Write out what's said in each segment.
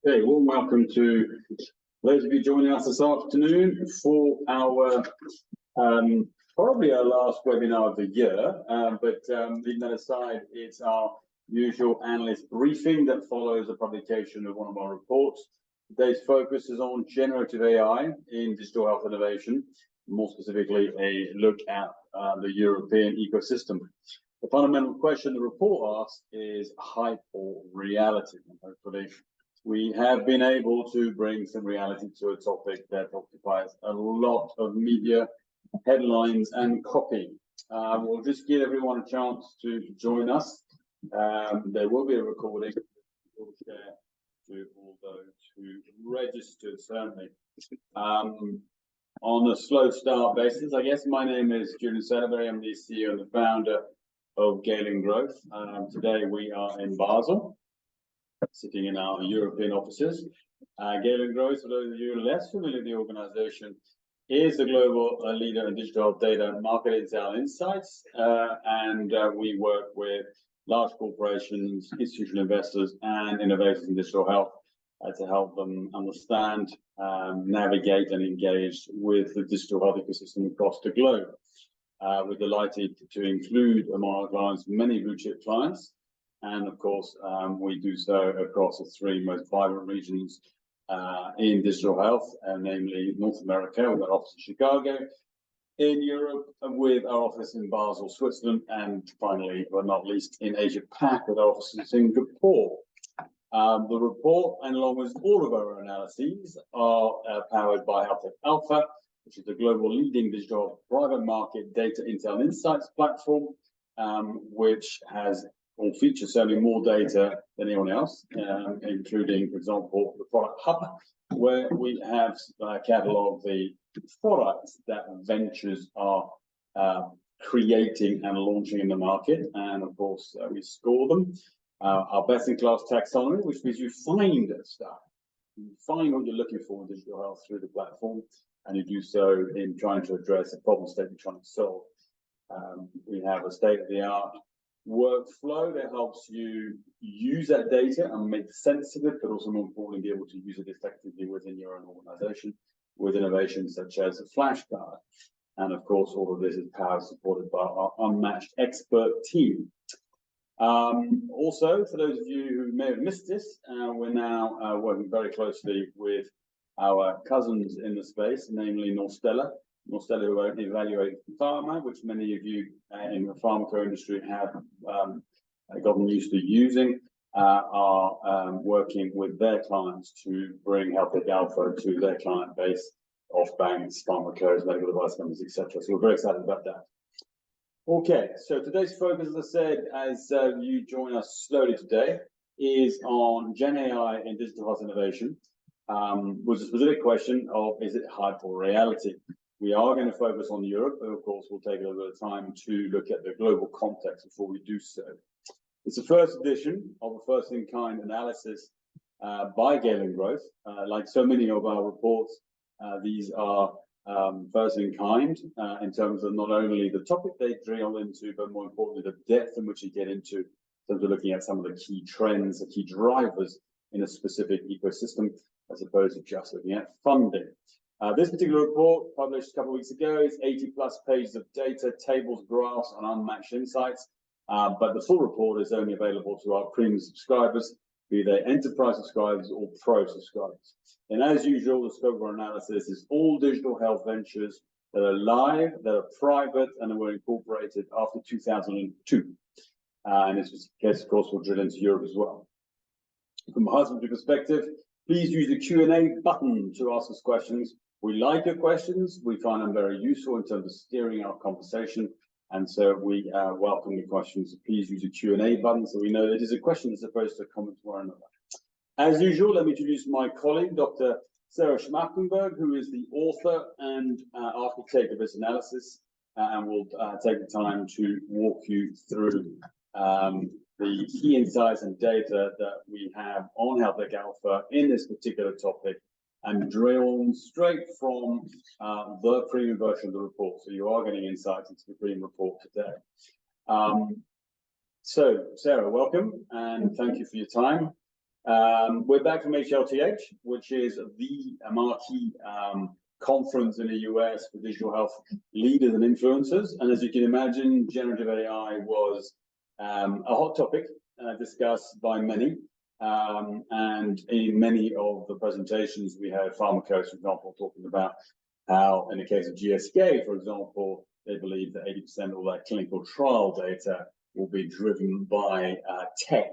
Okay, warm welcome to those of you joining us this afternoon for our probably our last webinar of the year, but leaving that aside, it's our usual analyst briefing that follows the publication of one of our reports. Today's focus is on generative AI in digital health innovation, more specifically a look at the European ecosystem. The fundamental question the report asks is hype or reality, and hopefully we have been able to bring some reality to a topic that occupies a lot of media headlines and copy. We'll just give everyone a chance to join us. There will be a recording we'll share to all those who registered, certainly. On a slow start basis, I guess my name is Julian Celeberry. I'm the CEO and the founder of Galen Growth. Today we are in Basel, sitting in our European offices. Galen Growth, for those of you less familiar with the organization, is a global leader in digital health data, market intel insights, and we work with large corporations, institutional investors, and innovators in digital health to help them understand, navigate, and engage with the digital health ecosystem across the globe. We're delighted to include among our clients many blue chip clients. And of course, we do so across the three most vibrant regions in digital health, namely North America, with our office in Chicago, in Europe, with our office in Basel, Switzerland, and finally, but not least, in Asia-Pac, with our office in Singapore. The report, and along with all of our analyses, are powered by HealthTech Alpha, which is the global leading digital private market data intel and insights platform, which has all features certainly more data than anyone else, including, for example, the product hub, where we have cataloged the products that ventures are creating and launching in the market, and of course we score them. Our best-in-class taxonomy, which means you find stuff, you find what you're looking for in digital health through the platform, and you do so in trying to address a problem state you're trying to solve. We have a state-of-the-art workflow that helps you use that data and make sense of it, but also more importantly, be able to use it effectively within your own organization with innovations such as a flashcard. And of course, all of this is powered, supported by our unmatched expert team. Also, for those of you who may have missed this, we're now working very closely with our cousins in the space, namely Norstella, who are evaluating pharma, which many of you in the pharmaco industry have gotten used to using, are working with their clients to bring HealthTech Alpha to their client base of banks, pharmacos, medical device companies, etc. So we're very excited about that. Okay, so today's focus, as I said, as you join us slowly today, is on Gen AI and digital health innovation, with a specific question of, is it hype or reality? We are going to focus on Europe, but of course we'll take a little bit of time to look at the global context before we do so. It's the first edition of a first-in-kind analysis by Galen Growth. Like so many of our reports, these are first-in-kind in terms of not only the topic they drill into, but more importantly, the depth in which you get into, in terms of looking at some of the key trends, the key drivers in a specific ecosystem, as opposed to just looking at funding. This particular report, published a couple of weeks ago, is 80+ pages of data, tables, graphs, and unmatched insights. But the full report is only available to our premium subscribers, be they enterprise subscribers or pro subscribers. And as usual, the scope of our analysis is all digital health ventures that are live, that are private, and that were incorporated after 2002. And this case, of course, will drill into Europe as well. From a husbandry perspective, please use the Q&A button to ask us questions. We like your questions. We find them very useful in terms of steering our conversation. And so we welcome your questions. Please use the Q&A button so we know that it is a question as opposed to a comment to one another. As usual, let me introduce my colleague, Dr. Sarah Schmachtenberg, who is the author and architect of this analysis, and will take the time to walk you through the key insights and data that we have on HealthTech Alpha in this particular topic, and drawn straight from the premium version of the report. So you are getting insights into the premium report today. So Sarah, welcome, and thank you for your time. We're back from HLTH, which is the marquee conference in the US for digital health leaders and influencers. And as you can imagine, generative AI was a hot topic discussed by many. And in many of the presentations, we had pharmacos, for example, talking about how, in the case of GSK, for example, they believe that 80% of their clinical trial data will be driven by tech.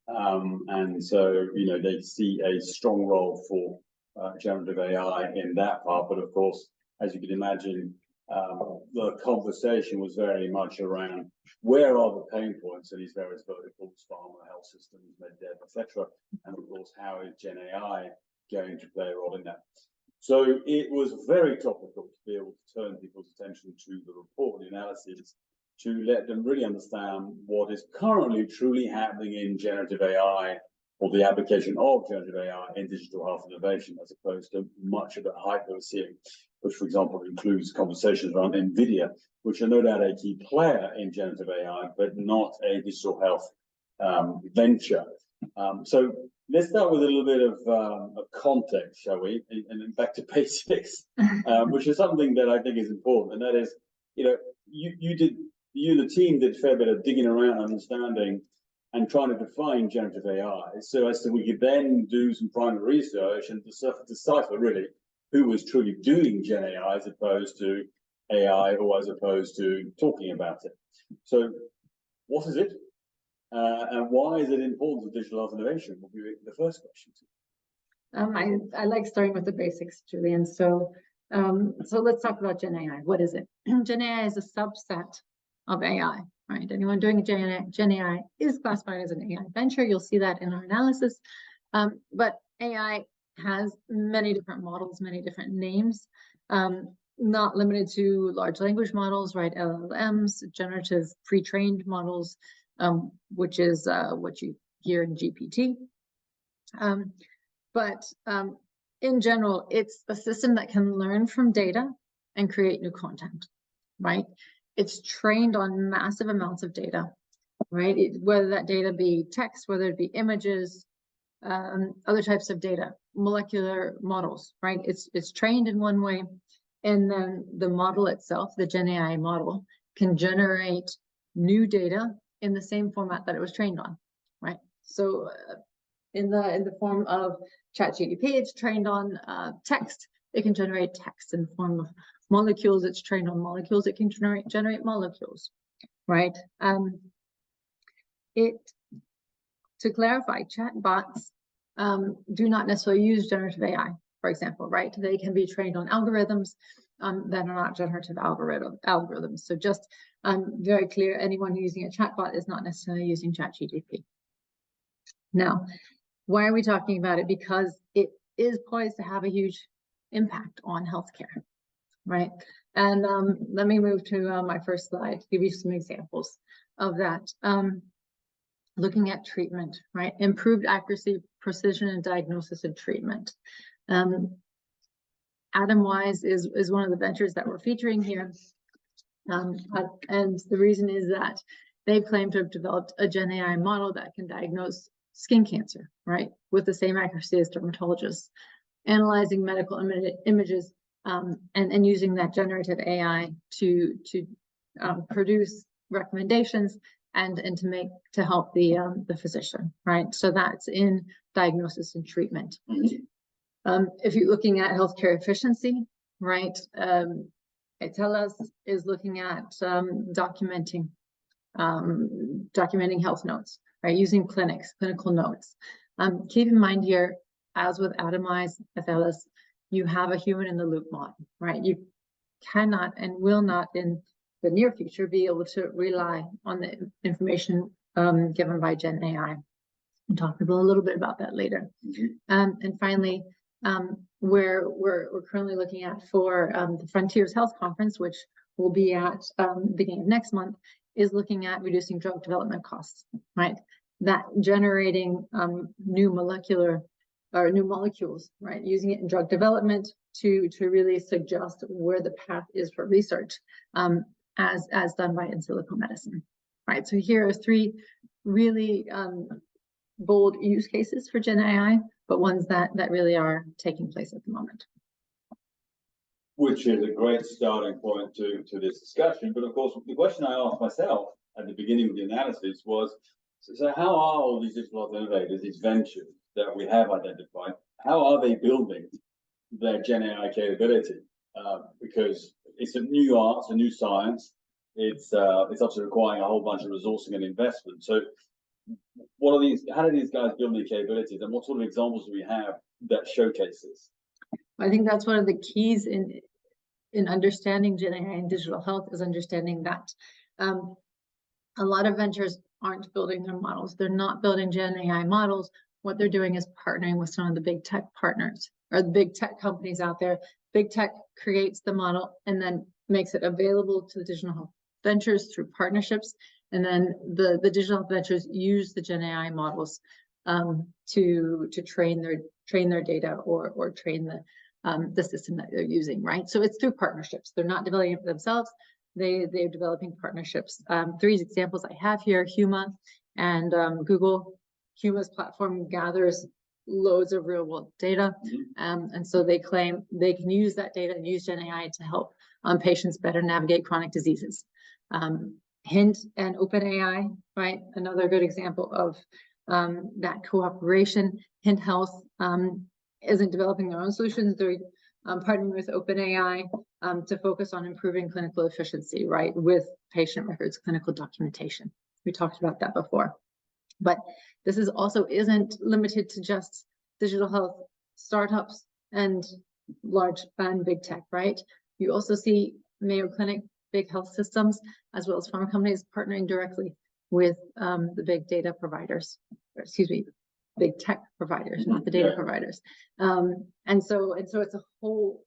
And so, you know, they see a strong role for generative AI in that part. But of course, as you can imagine, the conversation was very much around where are the pain points in these various verticals, pharma, health systems, MedDev, etc. And of course, how is Gen AI going to play a role in that? So it was very topical to be able to turn people's attention to the report, the analysis, to let them really understand what is currently truly happening in generative AI, or the application of generative AI in digital health innovation, as opposed to much of the hype that we're seeing, which, for example, includes conversations around NVIDIA, which are no doubt a key player in generative AI, but not a digital health venture. So let's start with a little bit of context, shall we? And then back to basics, which is something that I think is important. And that is, you know, you and the team did a fair bit of digging around, understanding, and trying to define generative AI, so as to we could then do some primary research and decipher really who was truly doing Gen AI as opposed to AI, or as opposed to talking about it. So what is it? And why is it important to digital health innovation? Will be the first question. I like starting with the basics, Julian. So let's talk about Gen AI. What is it? Gen AI is a subset of AI, right? Anyone doing Gen AI is classified as an AI venture. You'll see that in our analysis. But AI has many different models, many different names, not limited to large language models, right? LLMs, generative pre-trained models, which is what you hear in GPT. But in general, it's a system that can learn from data and create new content, right? It's trained on massive amounts of data, right? Whether that data be text, whether it be images, other types of data, molecular models, right? It's trained in one way, and then the model itself, the Gen AI model, can generate new data in the same format that it was trained on, right? So in the form of ChatGPT, it's trained on text. It can generate text. In the form of molecules, it's trained on molecules. It can generate molecules, right? To clarify, chatbots do not necessarily use generative AI, for example, right? They can be trained on algorithms that are not generative algorithms. So just very clear, anyone using a chatbot is not necessarily using ChatGPT. Now, why are we talking about it? Because it is poised to have a huge impact on healthcare, right? And let me move to my first slide to give you some examples of that. Looking at treatment, right? Improved accuracy, precision, and diagnosis and treatment. Atomwise is one of the ventures that we're featuring here. And the reason is that they claim to have developed a Gen AI model that can diagnose skin cancer, right? With the same accuracy as dermatologists, analyzing medical images and using that generative AI to produce recommendations and to help the physician, right? So that's in diagnosis and treatment. If you're looking at healthcare efficiency, right? Analyst is looking at documenting health notes, right? Using clinical notes. Keep in mind here, as with Atomize, Analyst, you have a human in the loop model, right? You cannot and will not in the near future be able to rely on the information given by Gen AI. We'll talk a little bit about that later. And finally, where we're currently looking at for the Frontiers Health Conference, which will be at the beginning of next month, is looking at reducing drug development costs, right? That generating new molecules, right? Using it in drug development to really suggest where the path is for research, as done by in silico medicine, right? So here are three really bold use cases for Gen AI, but ones that really are taking place at the moment. Which is a great starting point to this discussion. But of course, the question I asked myself at the beginning of the analysis was, so how are all these digital health innovators, these ventures that we have identified, how are they building their Gen AI capability? Because it's a new art, it's a new science. It's obviously requiring a whole bunch of resourcing and investment. So what are these, how do these guys build their capabilities, and what sort of examples do we have that showcases? I think that's one of the keys in understanding Gen AI and digital health, is understanding that a lot of ventures aren't building their models. They're not building Gen AI models. What they're doing is partnering with some of the big tech partners or the big tech companies out there. Big tech creates the model and then makes it available to the digital health ventures through partnerships. And then the digital health ventures use the Gen AI models to train their data or train the system that they're using, right? So it's through partnerships. They're not developing it themselves. They're developing partnerships. Three examples I have here: Huma and Google. Huma's platform gathers loads of real world data, and so they claim they can use that data and use Gen AI to help patients better navigate chronic diseases. Hint and OpenAI, right? Another good example of that cooperation. Hint Health isn't developing their own solutions. They're partnering with OpenAI to focus on improving clinical efficiency, right, with patient records, clinical documentation. We talked about that before. But this is also isn't limited to just digital health startups and large and big tech, right? You also see Mayo Clinic, big health systems, as well as pharma companies partnering directly with the big data providers, or excuse me, big tech providers, not the data providers. And so it's a whole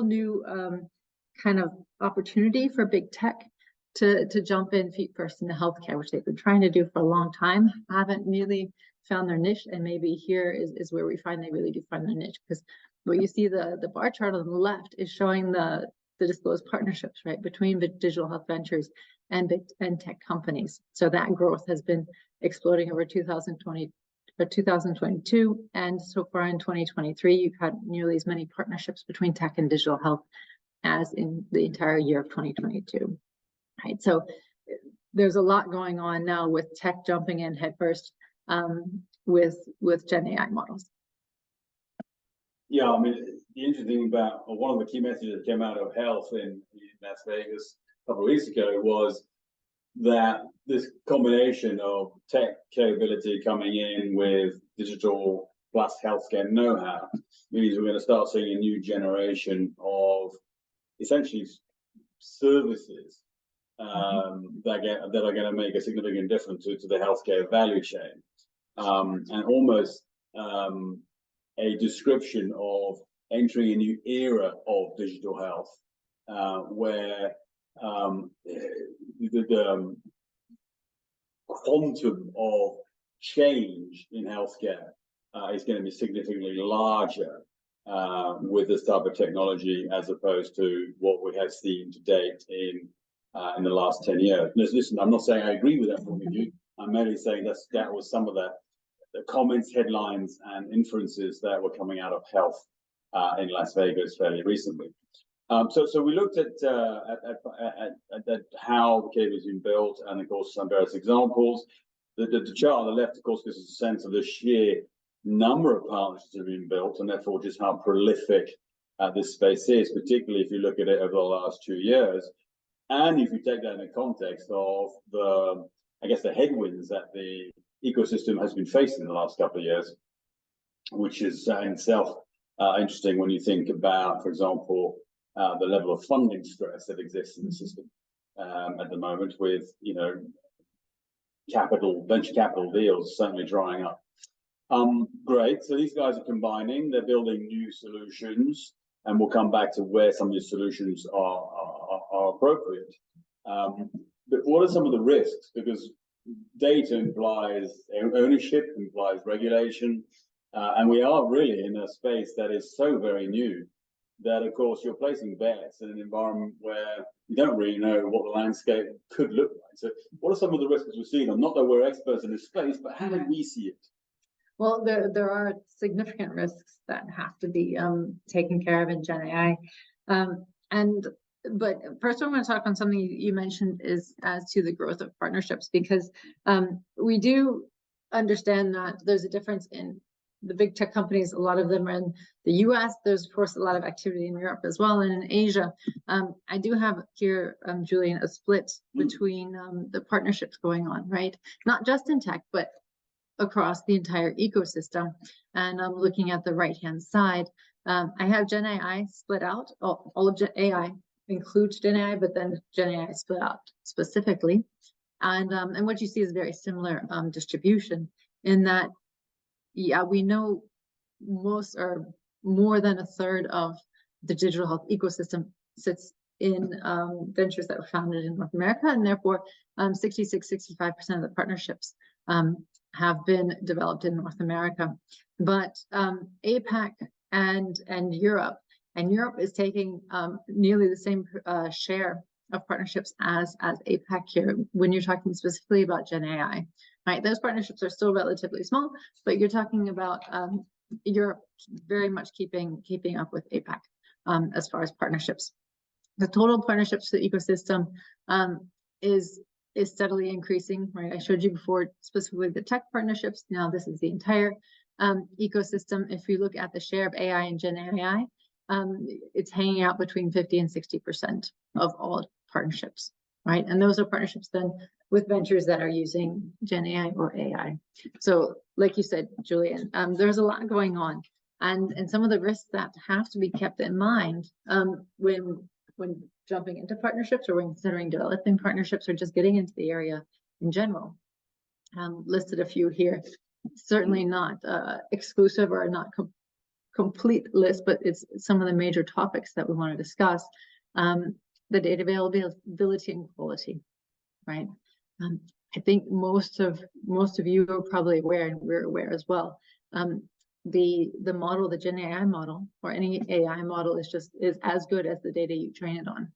new kind of opportunity for big tech to jump in feet first into healthcare, which they've been trying to do for a long time, haven't really found their niche. And maybe here is where we find they really do find their niche, because what you see, the bar chart on the left is showing the disclosed partnerships, right, between the digital health ventures and big and tech companies. So that growth has been exploding over 2020 or 2022, and so far in 2023, you've had nearly as many partnerships between tech and digital health as in the entire year of 2022. Right, so there's a lot going on now with tech jumping in headfirst with Gen AI models. Yeah, I mean, the interesting thing about, or one of the key messages that came out of health in Las Vegas a couple of weeks ago was that this combination of tech capability coming in with digital plus healthcare know-how means we're going to start seeing a new generation of essentially services that are going to make a significant difference to the healthcare value chain, and almost a description of entering a new era of digital health, where the quantum of change in healthcare is going to be significantly larger with this type of technology, as opposed to what we have seen to date in the last 10 years. Listen, I'm not saying I agree with that point of view. I'm merely saying that was some of the comments, headlines, and inferences that were coming out of health in Las Vegas fairly recently. So we looked at how the cave has been built, and of course some various examples. The chart on the left, of course, gives us a sense of the sheer number of partnerships that have been built, and therefore just how prolific this space is, particularly if you look at it over the last 2 years. And if you take that in the context of the headwinds that the ecosystem has been facing in the last couple of years, which is in itself interesting when you think about, for example, the level of funding stress that exists in the system at the moment, with venture capital deals certainly drying up. Great. So these guys are combining; they're building new solutions, and we'll come back to where some of these solutions are appropriate. But what are some of the risks? Because data implies ownership, implies regulation, and we are really in a space that is so very new that, of course, you're placing bets in an environment where you don't really know what the landscape could look like. So what are some of the risks we're seeing? Not that we're experts in this space, but how do we see it? Well, there are significant risks that have to be taken care of in Gen AI. But first I want to talk on something you mentioned is as to the growth of partnerships, because we do understand that there's a difference in the big tech companies. A lot of them are in the US. There's of course a lot of activity in Europe as well, and in Asia. I do have here, Julian, a split between the partnerships going on, right? Not just in tech, but across the entire ecosystem. And I'm looking at the right-hand side. I have Gen AI split out. All of Gen AI includes Gen AI, but then Gen AI split out specifically. And what you see is very similar distribution in that, yeah, we know most or more than a third of the digital health ecosystem sits in ventures that were founded in North America, and therefore 66-65% of the partnerships have been developed in North America. But APAC and Europe is taking nearly the same share of partnerships as APAC here when you're talking specifically about Gen AI, right? Those partnerships are still relatively small, but you're talking about Europe very much keeping up with APAC as far as partnerships. The total partnerships to the ecosystem is steadily increasing, right? I showed you before specifically the tech partnerships. Now this is the entire ecosystem. If you look at the share of AI and Gen AI, it's hanging out between 50 and 60% of all partnerships, right? And those are partnerships then with ventures that are using Gen AI or AI. So like you said, Julian, there's a lot going on, and some of the risks that have to be kept in mind when jumping into partnerships or when considering developing partnerships or just getting into the area in general. Listed a few here, certainly not exclusive or not complete list, but it's some of the major topics that we want to discuss. The data availability and quality, right? I think most of you are probably aware, and we're aware as well. The model, the Gen AI model, or any AI model is as good as the data you train it on,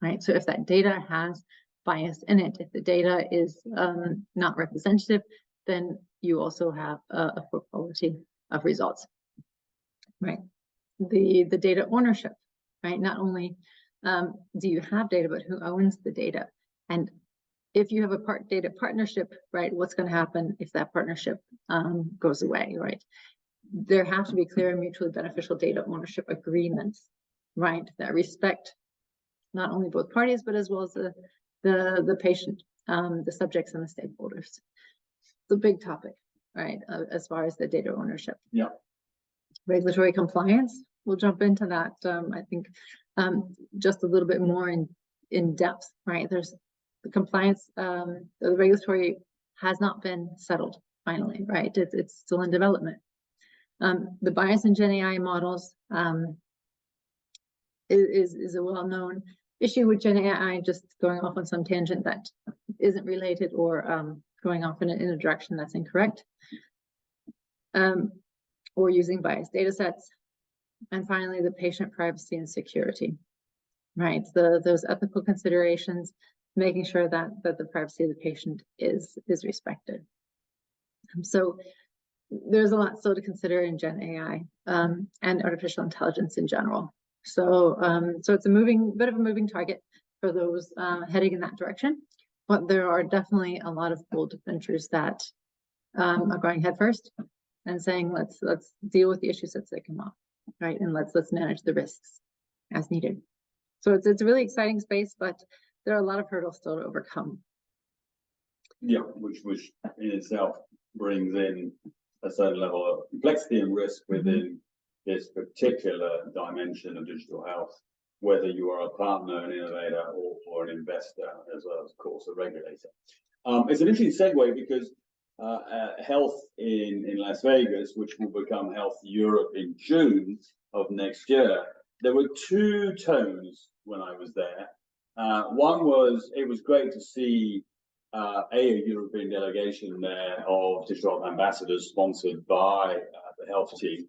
right? So if that data has bias in it, if the data is not representative, then you also have a poor quality of results, right? The data ownership, right? Not only do you have data, but who owns the data? And if you have a data partnership, right, what's going to happen if that partnership goes away, right? There have to be clear and mutually beneficial data ownership agreements, right, that respect not only both parties, but as well as the patient, the subjects and the stakeholders. It's a big topic, right, as far as the data ownership. Yeah. Regulatory compliance, we'll jump into that, I think, just a little bit more in depth, right? There's the compliance, the regulatory has not been settled finally, right? It's still in development. The bias in Gen AI models is a well-known issue with Gen AI, just going off on some tangent that isn't related or going off in a direction that's incorrect, or using biased data sets. And finally, the patient privacy and security, right? Those ethical considerations, making sure that the privacy of the patient is respected. So there's a lot still to consider in Gen AI and artificial intelligence in general. So it's a bit of a moving target for those heading in that direction, but there are definitely a lot of bold ventures that are going headfirst and saying let's deal with the issues as they come up, right? And let's manage the risks as needed. So it's a really exciting space, but there are a lot of hurdles still to overcome. Yeah, which in itself brings in a certain level of complexity and risk within this particular dimension of digital health, whether you are a partner, an innovator, or an investor, as well as, of course, a regulator. It's an interesting segue because health in Las Vegas, which will become Health Europe in June of next year, there were two tones when I was there. One was, it was great to see a European delegation there of digital health ambassadors sponsored by the health team,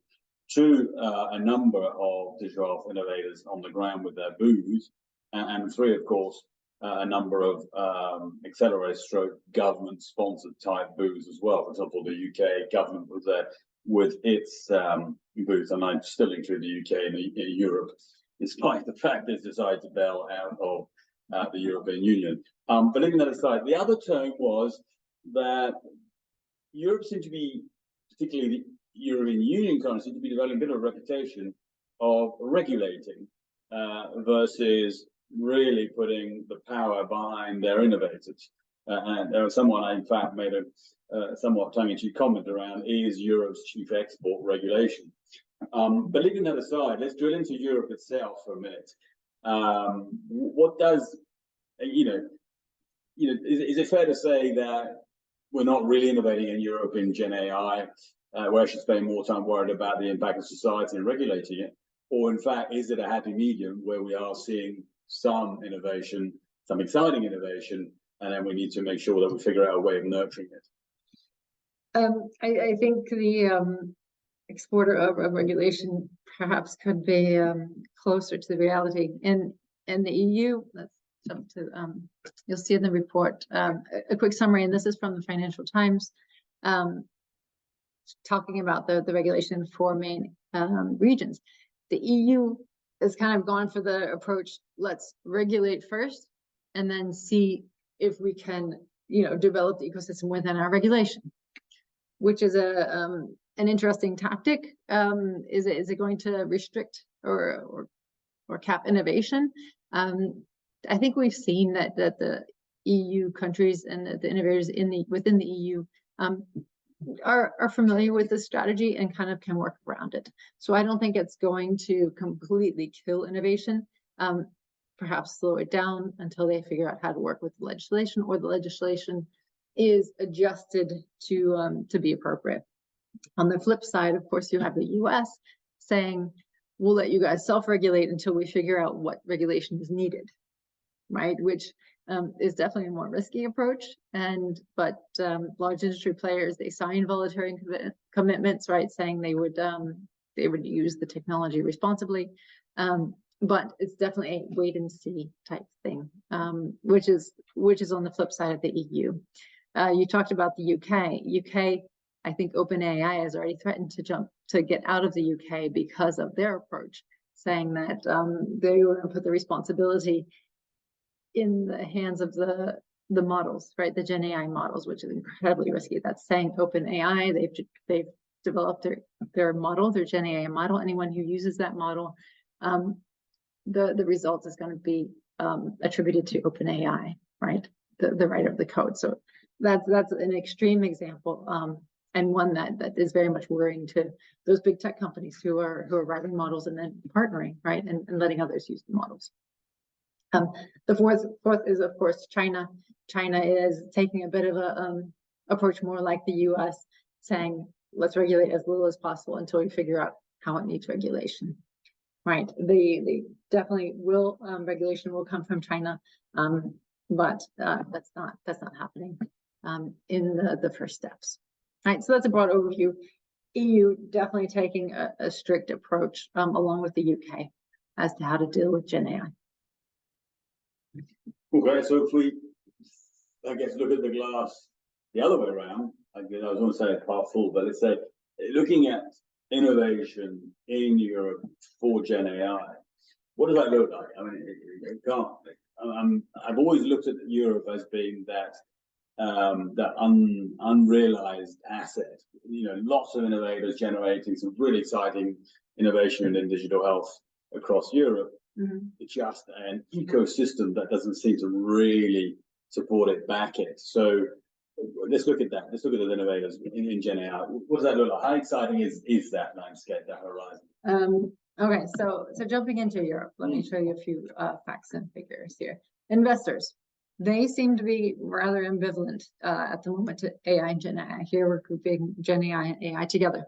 to a number of digital health innovators on the ground with their booths, and three, of course, a number of accelerator stroke government sponsored type booths as well. For example, the UK government was there with its booth, and I still include the UK in Europe, despite the fact it's decided to bail out of the European Union. But leaving that aside, the other tone was that Europe seemed to be, particularly the European Union countries, seemed to be developing a bit of a reputation of regulating versus really putting the power behind their innovators. And there was someone, I in fact made a somewhat tongue-in-cheek comment around, is Europe's chief export regulation? But leaving that aside, let's drill into Europe itself for a minute. What does, is it fair to say that we're not really innovating in Europe in Gen AI, where I should spend more time worried about the impact of society and regulating it? Or in fact, is it a happy medium where we are seeing some innovation, some exciting innovation, and then we need to make sure that we figure out a way of nurturing it? I think the exporter of regulation perhaps could be closer to the reality. In the EU, let's jump to, you'll see in the report, a quick summary, and this is from the Financial Times, talking about the regulation in 4 main regions. The EU has kind of gone for the approach, let's regulate first, and then see if we can, develop the ecosystem within our regulation, which is an interesting tactic. Is it going to restrict or cap innovation? I think we've seen that the EU countries and the innovators within the EU are familiar with this strategy and kind of can work around it. So I don't think it's going to completely kill innovation. Perhaps slow it down until they figure out how to work with the legislation, or the legislation is adjusted to be appropriate. On the flip side, of course, you have the US saying, we'll let you guys self-regulate until we figure out what regulation is needed, right? Which is definitely a more risky approach. But large industry players, they sign voluntary commitments, right, saying they would use the technology responsibly. But it's definitely a wait and see type thing, which is on the flip side of the EU. You talked about the UK. I think OpenAI has already threatened to get out of the UK because of their approach, saying that they were going to put the responsibility in the hands of the models, right? The Gen AI models, which is incredibly risky. That's saying OpenAI, they've developed their model, their Gen AI model. Anyone who uses that model, the result is going to be attributed to OpenAI, right? The writer of the code. So that's an extreme example, and one that is very much worrying to those big tech companies who are writing models and then partnering, right, and letting others use the models. The fourth is, of course, China. China is taking a bit of a approach more like the US, saying let's regulate as little as possible until we figure out how it needs regulation. Right, they definitely will. Regulation will come from China, but that's not happening in the first steps. Right, so that's a broad overview. EU definitely taking a strict approach along with the UK as to how to deal with Gen AI. Okay, so if we, I guess, look at the glass the other way around, I was going to say half full, but let's say looking at innovation in Europe for Gen AI, what does that look like? I mean, it can't. I've always looked at Europe as being that unrealized asset. Lots of innovators generating some really exciting innovation in digital health across Europe. Mm-hmm. It's just an ecosystem that doesn't seem to really support it, back it. So let's look at that. Let's look at the innovators in Gen AI. What does that look like? How exciting is that landscape, that horizon? Okay, so jumping into Europe, let me show you a few facts and figures here. Investors, they seem to be rather ambivalent at the moment to AI and Gen AI. Here we're grouping Gen AI and AI together.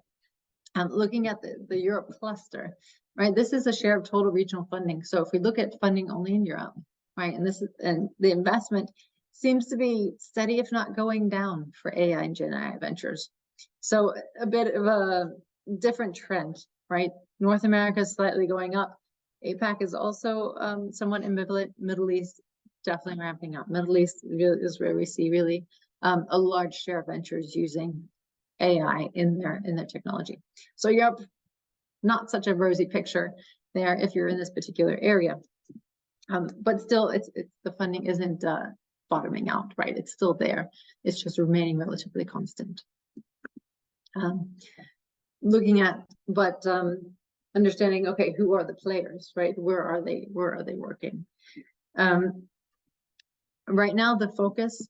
Looking at the Europe cluster, right? This is a share of total regional funding. So if we look at funding only in Europe, right, and the investment seems to be steady, if not going down, for AI and Gen AI ventures. So a bit of a different trend, right? North America is slightly going up. APAC is also somewhat ambivalent. Middle East definitely ramping up. Middle East really is where we see really a large share of ventures using AI in their technology. So Europe, not such a rosy picture there if you're in this particular area. But still, it's the funding isn't bottoming out, right? It's still there. It's just remaining relatively constant. Looking at, but understanding, okay, who are the players, right? Where are they working? Right now, the focus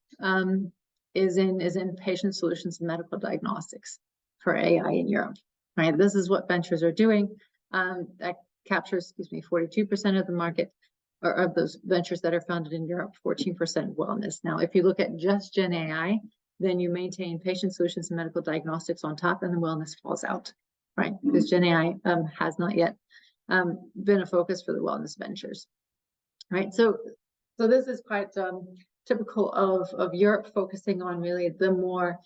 is in patient solutions and medical diagnostics for AI in Europe, right? This is what ventures are doing. That captures, 42% of the market, or of those ventures that are founded in Europe, 14% wellness. Now, if you look at just Gen AI, then you maintain patient solutions and medical diagnostics on top, and the wellness falls out, right? Because Gen AI has not yet been a focus for the wellness ventures, right? So this is quite typical of Europe focusing on really the more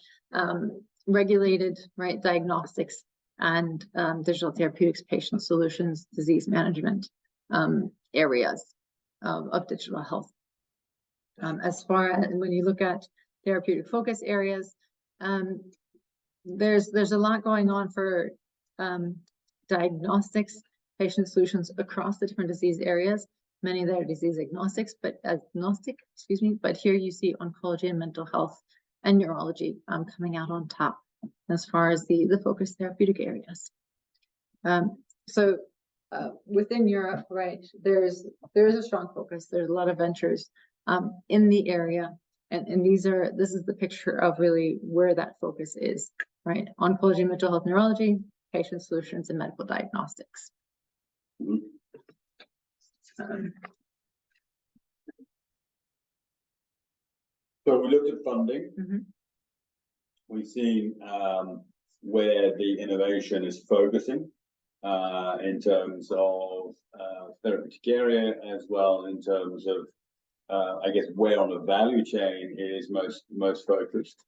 regulated, right, diagnostics and digital therapeutics, patient solutions, disease management areas of digital health. As far as when you look at therapeutic focus areas, there's a lot going on for diagnostics, patient solutions across the different disease areas. Many of that are disease agnostic, but here you see oncology and mental health and neurology coming out on top as far as the focus therapeutic areas. So within Europe, right, there is a strong focus. There's a lot of ventures in the area, and this is the picture of really where that focus is, right? Oncology, mental health, neurology, patient solutions, and medical diagnostics. So we looked at funding. We've seen where the innovation is focusing in terms of therapeutic area, as well in terms of, I guess, where on the value chain it is most focused.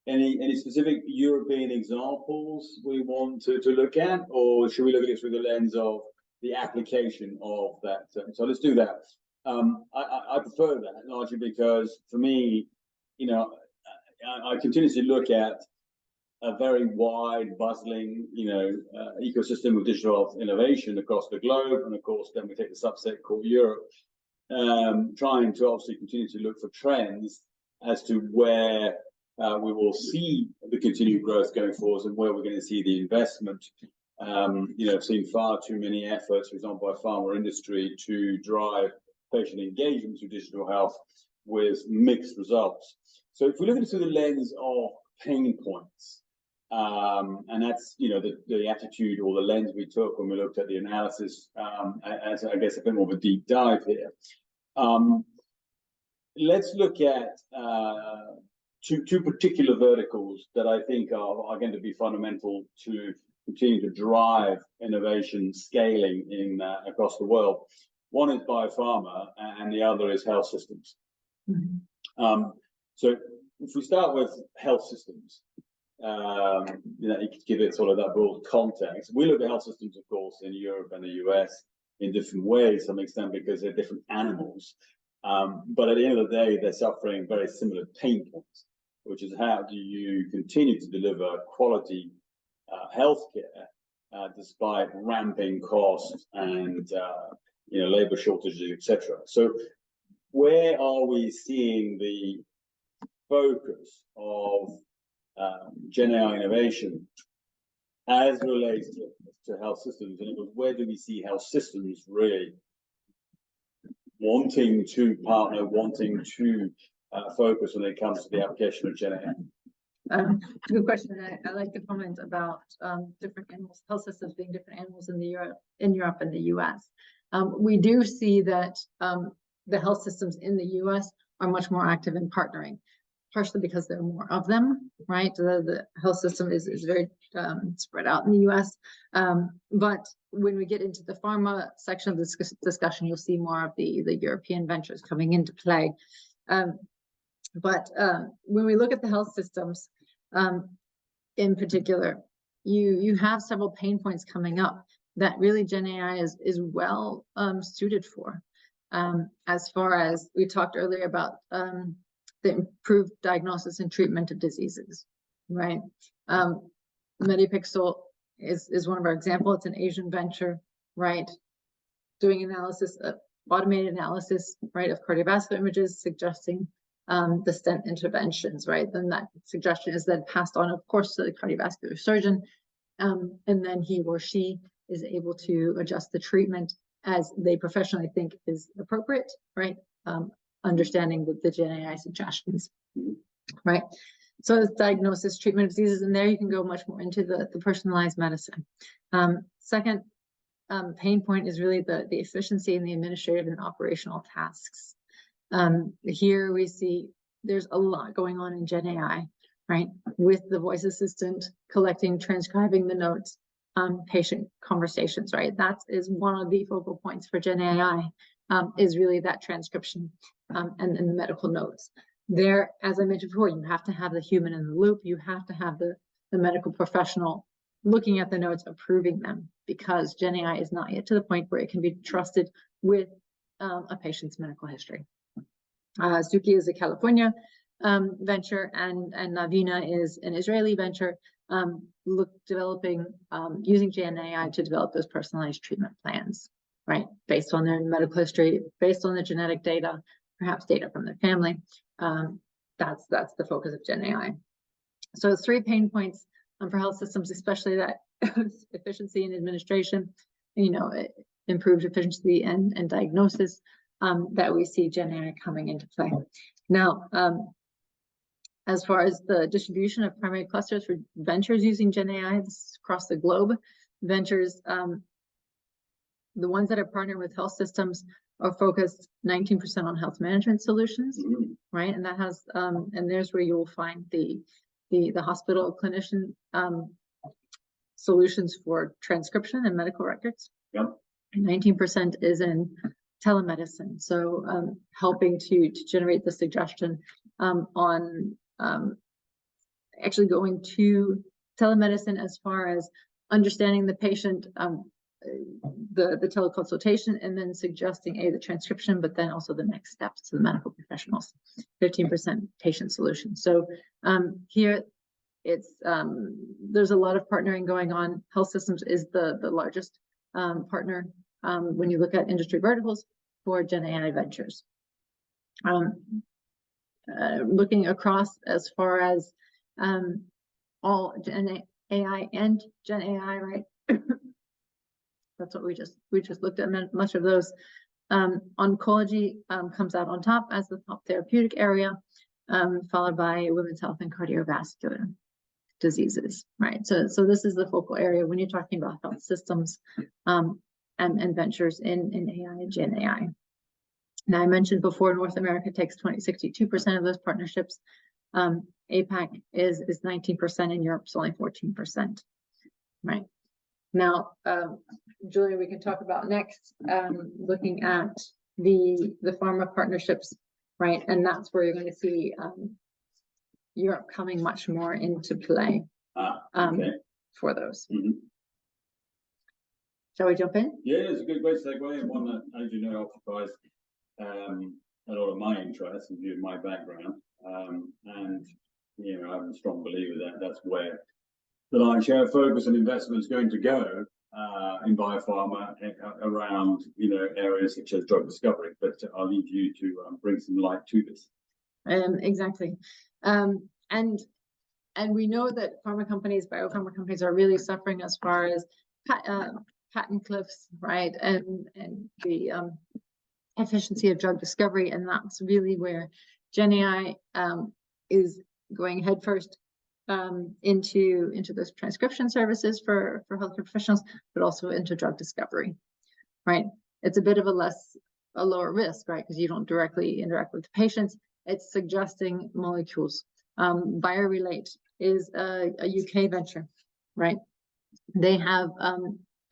Any specific European examples we want to look at, or should we look at it through the lens of the application of that? So let's do that. I prefer that largely because for me, you know, I continuously look at a very wide, bustling, ecosystem of digital health innovation across the globe, and of course, then we take the subset called Europe, trying to obviously continue to look for trends as to where we will see the continued growth going forward and where we're going to see the investment. I've seen far too many efforts, for example, by pharma industry to drive patient engagement through digital health with mixed results. So if we look at it through the lens of pain points, and that's the attitude or the lens we took when we looked at the analysis, as I guess a bit more of a deep dive here. Let's look at two particular verticals that I think are going to be fundamental to continue to drive innovation scaling in across the world. One is biopharma, and the other is health systems. So if we start with health systems, you could give it sort of that broad context. We look at health systems, of course, in Europe and the US in different ways, to some extent, because they're different animals. But at the end of the day, they're suffering very similar pain points, which is how do you continue to deliver quality healthcare despite ramping costs and labor shortages, etc. So where are we seeing the focus of Gen AI innovation as relates to health systems? And it was, where do we see health systems really wanting to partner, wanting to focus when it comes to the application of Gen AI? Good question. I like the comment about different animals, health systems being different animals in Europe and the US. We do see that the health systems in the US are much more active in partnering, partially because there are more of them, right? The health system is very spread out in the US. But when we get into the pharma section of this discussion, you'll see more of the European ventures coming into play. But when we look at the health systems in particular, you have several pain points coming up that really Gen AI is well suited for. As far as we talked earlier about the improved diagnosis and treatment of diseases, right? Medipixel is one of our examples. It's an Asian venture, right? Doing analysis, automated analysis, right, of cardiovascular images, suggesting the stent interventions, right? Then that suggestion is then passed on, of course, to the cardiovascular surgeon, and then he or she is able to adjust the treatment as they professionally think is appropriate, right? Understanding the Gen AI suggestions, right? So it's diagnosis, treatment of diseases, and there you can go much more into the personalized medicine. Second pain point is really the efficiency in the administrative and operational tasks. Here we see there's a lot going on in Gen AI, right? With the voice assistant collecting, transcribing the notes, patient conversations, right? That is one of the focal points for Gen AI, is really that transcription and the medical notes. There, as I mentioned before, you have to have the human in the loop. You have to have the medical professional looking at the notes, approving them, because Gen AI is not yet to the point where it can be trusted with a patient's medical history. Suki is a California venture, and Navina is an Israeli venture, developing using Gen AI to develop those personalized treatment plans, right? Based on their medical history, based on the genetic data, perhaps data from their family. That's the focus of Gen AI. So 3 pain points for health systems, especially that efficiency in administration, improved efficiency and diagnosis, that we see Gen AI coming into play. Now, as far as the distribution of primary clusters for ventures using Gen AI, this is across the globe. Ventures, the ones that are partnered with health systems are focused 19% on health management solutions, right? And that has, and there's where you will find the hospital clinician solutions for transcription and medical records. Yep. 19% is in telemedicine, so helping to generate the suggestion on actually going to telemedicine as far as understanding the patient, the teleconsultation, and then suggesting the transcription, but then also the next steps to the medical professionals. 15% patient solution. So here it's there's a lot of partnering going on. Health systems is the largest partner when you look at industry verticals for Gen AI ventures. Looking across as far as all Gen AI and Gen AI, right? That's what we just looked at. Much of those. Oncology comes out on top as the top therapeutic area, followed by women's health and cardiovascular diseases, right? So this is the focal area when you're talking about health systems and ventures in AI and Gen AI. Now, I mentioned before, North America takes 62% of those partnerships. APAC is 19%, and Europe's only 14%, right? Now, Julia, we can talk about next, looking at the pharma partnerships, right? And that's where you're going to see Europe coming much more into play for those. Shall we jump in? Yeah, it's a good way to segue, and one that, as you know, occupies a lot of my interest and view of my background. And I'm a strong believer that that's where the lion's share of focus and investment is going to go in biopharma around areas such as drug discovery. But I'll leave you to bring some light to this. Exactly, and we know that biopharma companies are really suffering as far as patent cliffs, right, and the efficiency of drug discovery, and that's really where Gen AI is going headfirst into those transcription services for healthcare professionals, but also into drug discovery, right? It's a bit of a lower risk, right? Because you don't directly interact with the patients. It's suggesting molecules. BioRelate is a UK venture, right? They have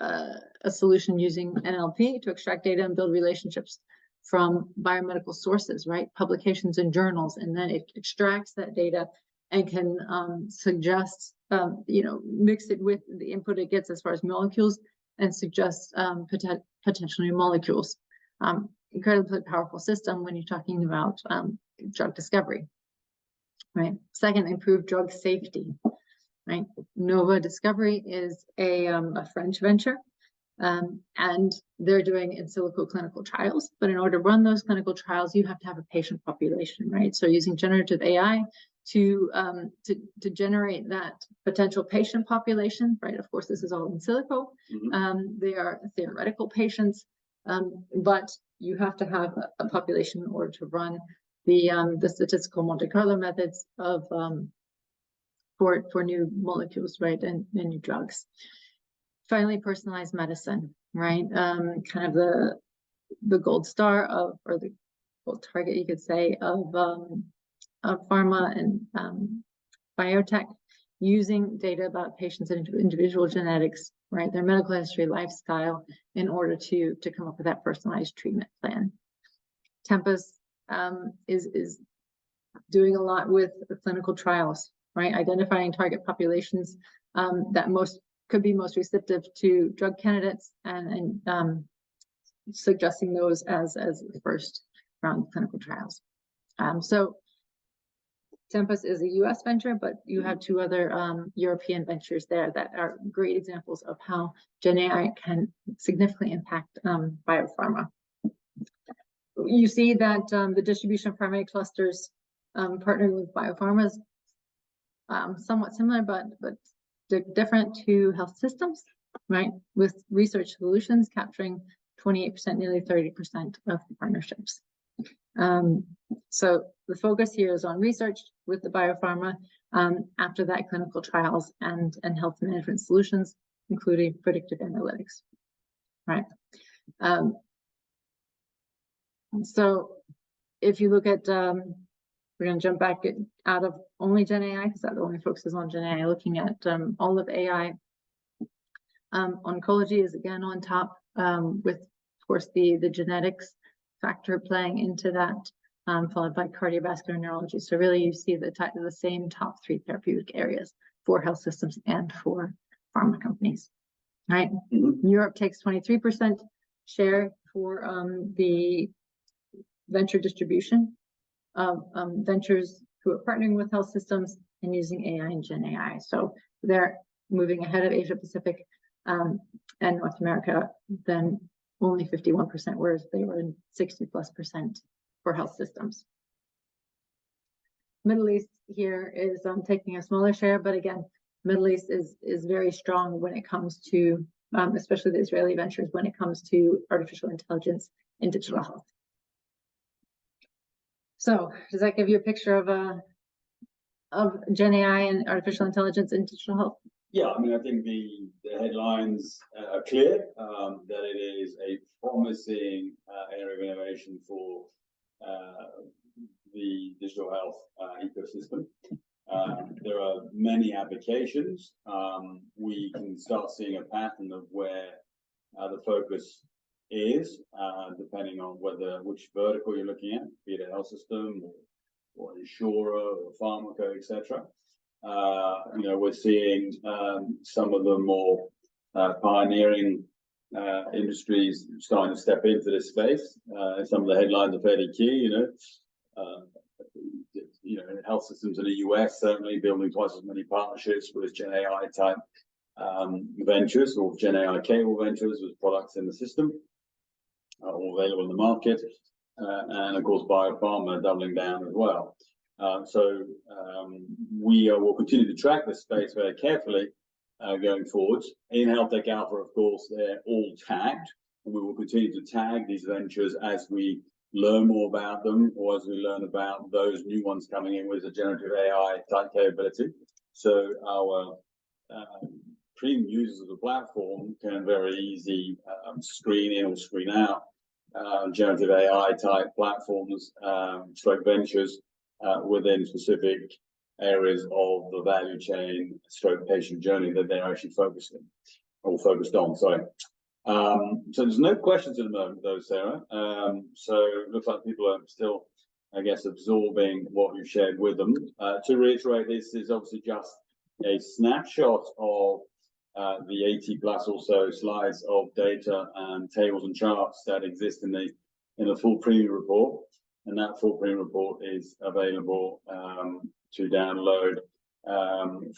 a solution using NLP to extract data and build relationships from biomedical sources, right? Publications in journals, and then it extracts that data and can suggest, mix it with the input it gets as far as molecules and suggest potential new molecules. incredibly powerful system when you're talking about drug discovery, right? Second, improve drug safety, right? Nova Discovery is a French venture, and they're doing in silico clinical trials. But in order to run those clinical trials, you have to have a patient population, right? So using generative AI to generate that potential patient population, right? Of course, this is all in silico. They are theoretical patients, but you have to have a population in order to run the statistical Monte Carlo methods of for new molecules, right, and new drugs. Finally, personalized medicine, right? Kind of the gold star of, or the gold target, you could say, of pharma and biotech, using data about patients' and individual genetics, right, their medical history, lifestyle, in order to come up with that personalized treatment plan. Tempus is doing a lot with the clinical trials, right, identifying target populations that could be most receptive to drug candidates, and suggesting those as the first round of clinical trials. So Tempus is a US venture, but you have two other European ventures there that are great examples of how Gen AI can significantly impact biopharma. You see that the distribution of primary clusters partnering with biopharmas, somewhat similar, but different to health systems, right? With research solutions capturing 28%, nearly 30% of the partnerships. So the focus here is on research with the biopharma, after that clinical trials and health management solutions, including predictive analytics, right? So if you look at, we're going to jump back out of only Gen AI, because that only focuses on Gen AI, looking at all of AI. Oncology is again on top, with, of course, the genetics factor playing into that, followed by cardiovascular neurology. So really you see the same top three therapeutic areas for health systems and for pharma companies, right? Europe takes 23% share for the venture distribution of ventures who are partnering with health systems and using AI and Gen AI. So they're moving ahead of Asia Pacific and North America, then only 51%, whereas they were in 60+% for health systems. Middle East here is taking a smaller share, but again, Middle East is very strong when it comes to, especially the Israeli ventures, when it comes to artificial intelligence in digital health. So does that give you a picture of Gen AI and artificial intelligence in digital health? Yeah, I mean, I think the headlines are clear, that it is a promising area of innovation for the digital health ecosystem. There are many applications. We can start seeing a pattern of where the focus is, depending on which vertical you're looking at, be it a health system or insurer or pharmaco, etc. We're seeing some of the more pioneering industries starting to step into this space. Some of the headlines are fairly key. Health systems in the US certainly building twice as many partnerships with Gen AI type ventures, or Gen AI cable ventures with products in the system, all available in the market, and of course biopharma doubling down as well. We will continue to track this space very carefully going forwards. In Health Tech Alpha, of course, they're all tagged, and we will continue to tag these ventures as we learn more about them, or as we learn about those new ones coming in with a generative AI type capability. So our premium users of the platform can very easily screen in or screen out generative AI type platforms, stroke ventures within specific areas of the value chain, stroke patient journey that they're actually focused on. Sorry. So there's no questions at the moment, though, Sarah. So it looks like people are still, I guess, absorbing what you shared with them. To reiterate, this is obviously just a snapshot of the 80+ or so slides of data and tables and charts that exist in the in a full premium report, and that full premium report is available to download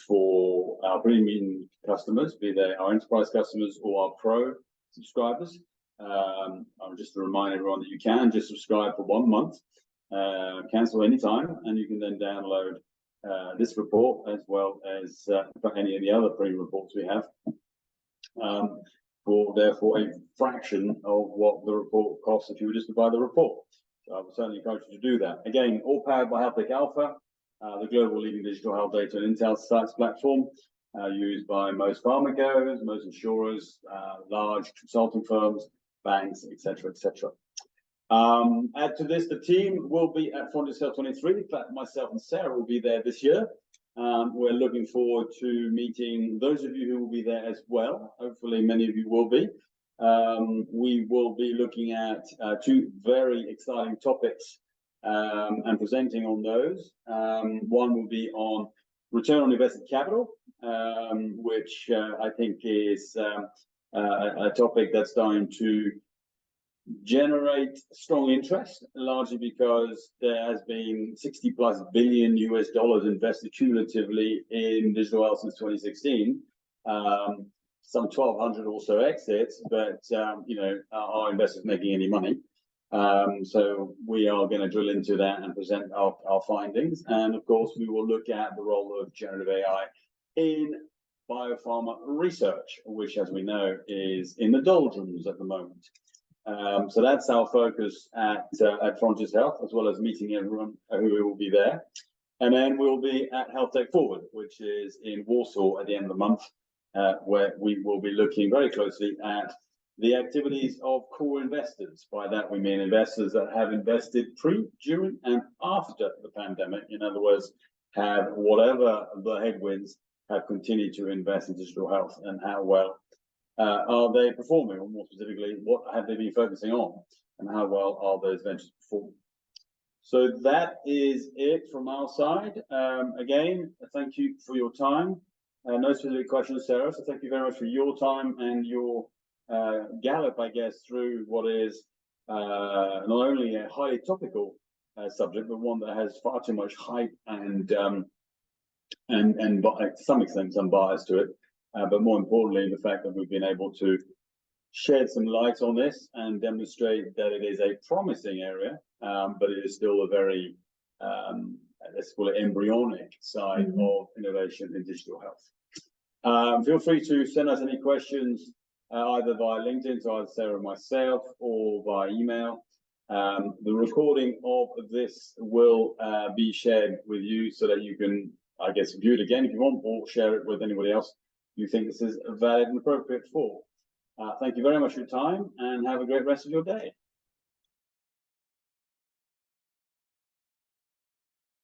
for our premium customers, be they our enterprise customers or our pro subscribers. I'll just remind everyone that you can just subscribe for 1 month, cancel anytime, and you can then download this report as well as any of the other premium reports we have, for therefore a fraction of what the report costs if you were just to buy the report. So I would certainly encourage you to do that. Again, all powered by HealthTech Alpha, the global leading digital health data and insights platform, used by most pharmacos, most insurers, large consulting firms, banks, etc., etc. Add to this, the team will be at Frontiers Health 23. In fact, myself and Sarah will be there this year. We're looking forward to meeting those of you who will be there as well. Hopefully, many of you will be. We will be looking at 2 very exciting topics and presenting on those. One will be on return on invested capital, which I think is a topic that's going to generate strong interest, largely because there has been $60+ billion invested cumulatively in digital health since 2016. Some 1,200 or so exits, but are investors making any money? So we are going to drill into that and present our findings, and of course we will look at the role of generative AI in biopharma research, which, as we know, is in the doldrums at the moment. So that's our focus at Frontiers Health, as well as meeting everyone who will be there. And then we'll be at HealthTech Forward, which is in Warsaw at the end of the month, where we will be looking very closely at the activities of core investors. By that we mean investors that have invested pre, during, and after the pandemic. In other words, have, whatever the headwinds, have continued to invest in digital health, and how well are they performing, or more specifically, what have they been focusing on, and how well are those ventures performing. So that is it from our side. Again, thank you for your time. No specific questions, Sarah, so thank you very much for your time and your gallop, I guess, through what is not only a highly topical subject, but one that has far too much hype and to some extent some bias to it. But more importantly, the fact that we've been able to shed some light on this and demonstrate that it is a promising area, but it is still a very, let's call it, embryonic side of innovation in digital health. Feel free to send us any questions either via LinkedIn to either Sarah or myself, or via email. The recording of this will be shared with you so that you can, I guess, view it again if you want, or share it with anybody else you think this is valid and appropriate for. Thank you very much for your time, and have a great rest of your day.